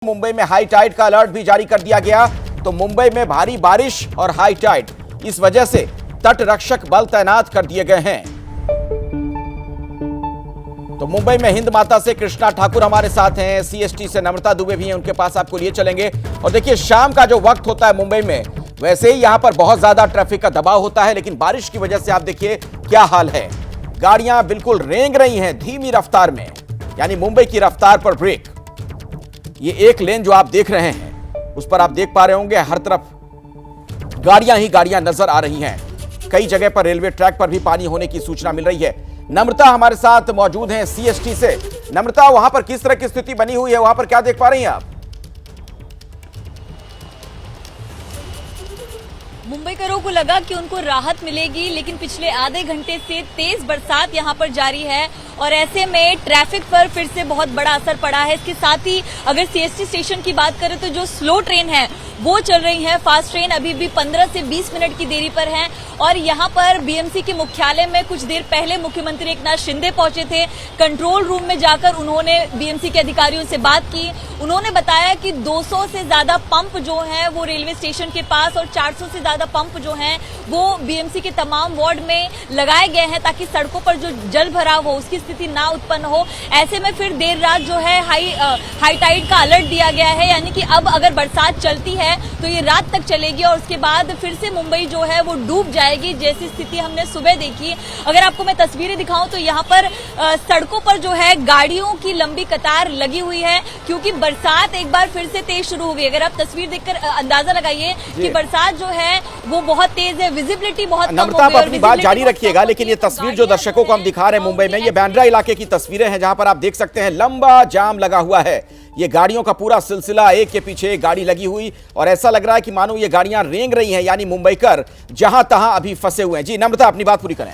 मुंबई में high Tide का alert भी जारी कर दिया गया। तो मुंबई में भारी बारिश और हाई टाइड, इस वजह से तट रक्षक बल तैनात कर दिए गए हैं। तो मुंबई में हिंद माता से कृष्णा ठाकुर हमारे साथ हैं, सीएसटी से नम्रता दुबे भी हैं, उनके पास आपको लिए चलेंगे। और देखिए, शाम का जो वक्त होता है मुंबई में, वैसे ही यहां पर बहुत ज्यादा ट्रैफिक का दबाव होता है, लेकिन बारिश की वजह से आप देखिए क्या हाल है। गाड़ियां बिल्कुल रेंग रही हैं धीमी रफ्तार में, यानी मुंबई की रफ्तार पर ब्रेक। ये एक लेन जो आप देख रहे हैं, उस पर आप देख पा रहे होंगे हर तरफ गाड़ियां ही गाड़ियां नजर आ रही हैं। कई जगह पर रेलवे ट्रैक पर भी पानी होने की सूचना मिल रही है। नम्रता हमारे साथ मौजूद हैं सीएसटी से। नम्रता, वहां पर किस तरह की स्थिति बनी हुई है, वहां पर क्या देख पा रही हैं आप? मुंबईकरों को लगा कि उनको राहत मिलेगी, लेकिन पिछले आधे घंटे से तेज बरसात यहां पर जारी है और ऐसे में ट्रैफिक पर फिर से बहुत बड़ा असर पड़ा है। इसके साथ ही अगर सीएसटी स्टेशन की बात करें तो जो स्लो ट्रेन है वो चल रही है, फास्ट ट्रेन अभी भी 15 से 20 मिनट की देरी पर है। और यहां पर बीएमसी के मुख्यालय में कुछ देर पहले मुख्यमंत्री एकनाथ शिंदे पहुंचे थे। कंट्रोल रूम में जाकर उन्होंने बीएमसी के अधिकारियों से बात की। उन्होंने बताया कि 200 से ज्यादा पंप जो हैं वो रेलवे स्टेशन के पास और 400 से ज्यादा पंप जो हैं वो बीएमसी के तमाम वार्ड में लगाए गए हैं, ताकि सड़कों पर जो जल भराव हो उसकी स्थिति ना उत्पन्न हो। ऐसे में फिर देर रात जो है हाई टाइड का अलर्ट दिया गया है, यानी कि अब अगर बरसात चलती है तो ये रात तक चलेगी और उसके बाद फिर से मुंबई जो है वो डूब जाएगी, जैसी स्थिति हमने सुबह देखी। अगर आपको मैं तस्वीरें दिखाऊं तो यहाँ पर सड़कों पर जो है गाड़ियों की लंबी कतार लगी हुई है, क्योंकि बरसात एक बार फिर से तेज शुरू हो गई। अगर आप तस्वीर देखकर अंदाजा लगाइए कि बरसात जो है वो बहुत तेज है, विजिबिलिटी बहुत कम हो गई। आप अपनी बात जारी रखिएगा, लेकिन ये तस्वीर जो दर्शकों को हम दिखा रहे हैं मुंबई में, ये बांद्रा इलाके की तस्वीरें हैं, जहां पर आप देख सकते हैं लंबा जाम लगा हुआ है। ये गाड़ियों का पूरा सिलसिला, एक के पीछे एक गाड़ी लगी हुई, और ऐसा लग रहा है कि मानो ये गाड़ियां रेंग रही हैं, यानी मुंबईकर जहां तहां अभी फंसे हुए हैं। जी नम्रता, अपनी बात पूरी करें।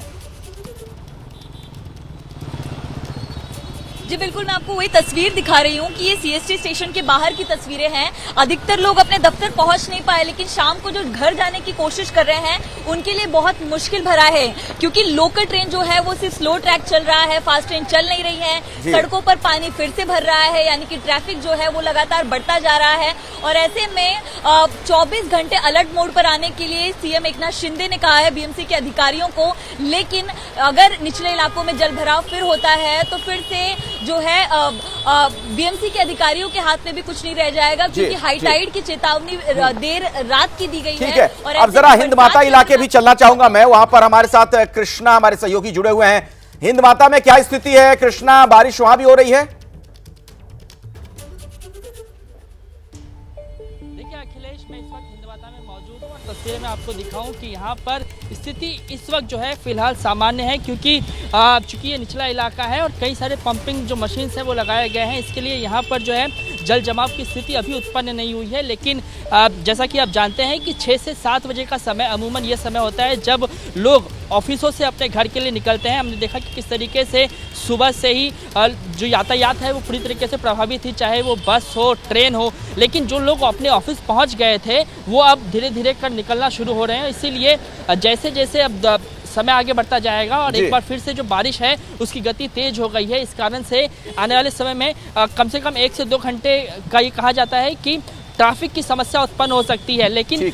जी बिल्कुल, मैं आपको वही तस्वीर दिखा रही हूँ कि ये सीएसटी स्टेशन के बाहर की तस्वीरें हैं। अधिकतर लोग अपने दफ्तर पहुंच नहीं पाए, लेकिन शाम को जो घर जाने की कोशिश कर रहे हैं उनके लिए बहुत मुश्किल भरा है, क्योंकि लोकल ट्रेन जो है वो सिर्फ स्लो ट्रैक चल रहा है, फास्ट ट्रेन चल नहीं रही है। सड़कों पर पानी फिर से भर रहा है, यानी कि ट्रैफिक जो है वो लगातार बढ़ता जा रहा है। और ऐसे में 24 घंटे अलर्ट मोड पर आने के लिए सीएम एकनाथ शिंदे ने कहा है बीएमसी के अधिकारियों को, लेकिन अगर निचले इलाकों में जल भराव फिर होता है तो फिर से जो है बीएमसी के अधिकारियों के हाथ में भी कुछ नहीं रह जाएगा, क्योंकि हाई टाइड की चेतावनी देर रात की दी गई है। और अब जरा हिंद माता इलाके भी चलना चाहूंगा मैं, वहां पर हमारे साथ कृष्णा हमारे सहयोगी जुड़े हुए हैं। हिंद माता में क्या स्थिति है कृष्णा, बारिश वहां भी हो रही है? देखिए अखिलेश, मैं इस वक्त हिंद माता में मौजूद हूँ और तस्वीर में आपको दिखाऊं कि यहाँ पर स्थिति इस वक्त जो है फिलहाल सामान्य है, क्योंकि चूंकि ये निचला इलाका है और कई सारे पंपिंग जो मशीन है वो लगाए गए हैं। इसके लिए यहाँ पर जो है जल जमाव की स्थिति अभी उत्पन्न नहीं हुई है, लेकिन जैसा कि आप जानते हैं कि 6 से 7 बजे का समय अमूमन ये समय होता है जब लोग ऑफिसों से अपने घर के लिए निकलते हैं। हमने देखा कि किस तरीके से सुबह से ही जो यातायात है वो पूरी तरीके से प्रभावित थी, चाहे वो बस हो, ट्रेन हो। लेकिन जो लोग अपने ऑफिस पहुंच गए थे वो अब धीरे धीरे कर निकलना शुरू हो रहे हैं। इसीलिए जैसे जैसे अब समय आगे बढ़ता जाएगा और एक बार फिर से जो बारिश है उसकी गति तेज हो गई है, इस कारण से आने वाले समय में कम से कम 1 से 2 घंटे का ये कहा जाता है कि ट्रैफिक की समस्या उत्पन्न हो सकती है। लेकिन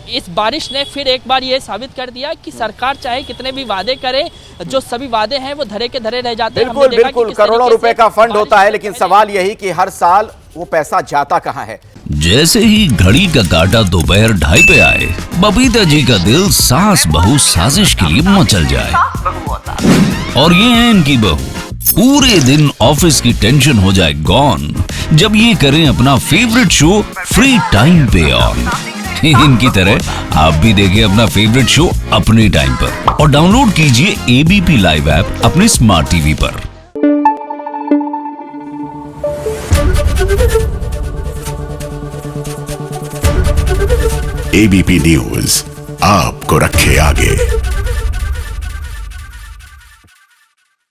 इस बारिश ने फिर एक बार ये साबित कर दिया कि सरकार चाहे कितने भी वादे करे, जो सभी वादे हैं वो धरे के धरे रह जाते हैं। बिल्कुल बिल्कुल, करोड़ों रुपए का फंड होता है, लेकिन सवाल यही कि हर साल वो पैसा जाता कहाँ है। जैसे ही घड़ी का काटा दोपहर 2:30 पे आए, बबीता जी का दिल सास बहू साजिश के लिए मचल जाए। और ये है इनकी बहू, पूरे दिन ऑफिस की टेंशन हो जाए गॉन जब ये करें अपना फेवरेट शो फ्री टाइम पे ऑन। इनकी तरह आप भी देखें अपना फेवरेट शो अपने टाइम पर और डाउनलोड कीजिए एबीपी लाइव ऐप अपने स्मार्ट टीवी पर। एबीपी न्यूज आपको रखे आगे।